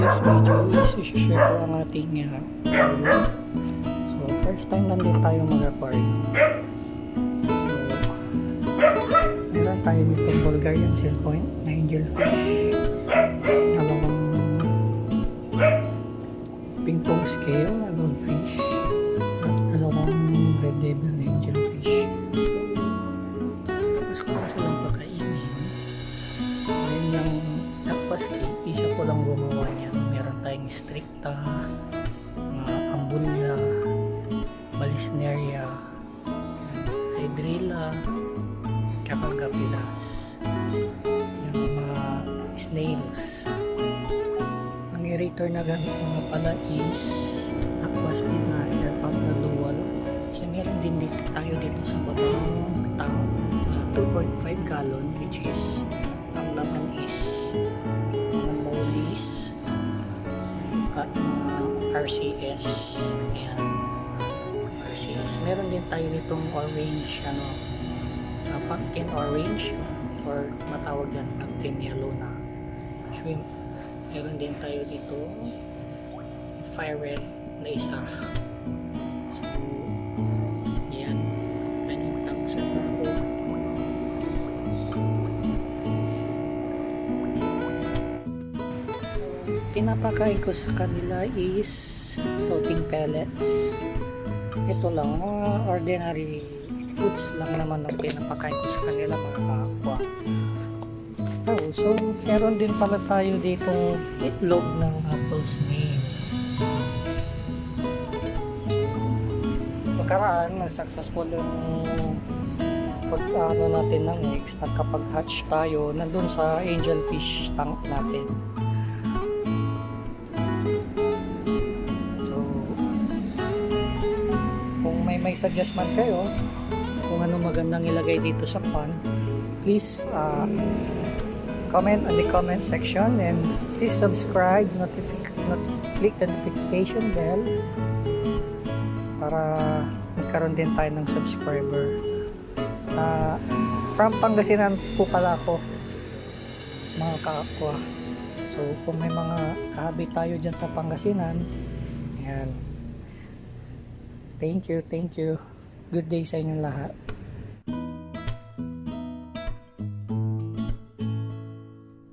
today's video is i-share ko ang ating aquarium. So first time lang din tayo mag-aquarium. So meron tayo dito Bulgarian seal point na angelfish, dalawang ping pong scale na goldfish, at dalawang red devil na angelfish. Tapos ko lang silang pakainin. Then yung aquas cake, isa ko lang gumawa niya. Meron tayong stricta, ambunya, balisneria, hydrilla, tsaka gapilas. Yung mga snails. Ang aerator na gamit ko nga pala is aquaspeed na air pump na dual. Kasi meron din dito tayo dito sa babang tank na 2.5 gallon, which is ang laman is mga mollies at mga RCS. Ayan, RCS. Meron din tayo ditong orange, pumpkin orange, or matawag dyan pumpkin yellow na shrimp. Meron din tayo dito fire red na isa. So yan, yung tank setup ko. Pinapakain ko sa kanila is floating pellets. Ito lang, mga ordinary foods lang naman ang pinapakain ko sa kanila, mga ka-aqua. So meron din pala tayo ditong itlog ng apple snail. Nakaraan, successful yung pag-ano natin ng eggs. Nagkapag-hatch tayo nandun sa angelfish tank natin. So kung may suggestment kayo kung ano magandang ilagay dito sa pan, please comment on the comment section, and please subscribe, click the notification bell para magkaroon din tayo ng subscriber. From Pangasinan po pala ako, mga ka-aqua. So kung may mga kahabi tayo dyan sa Pangasinan, ayan, thank you. Good day sa inyong lahat.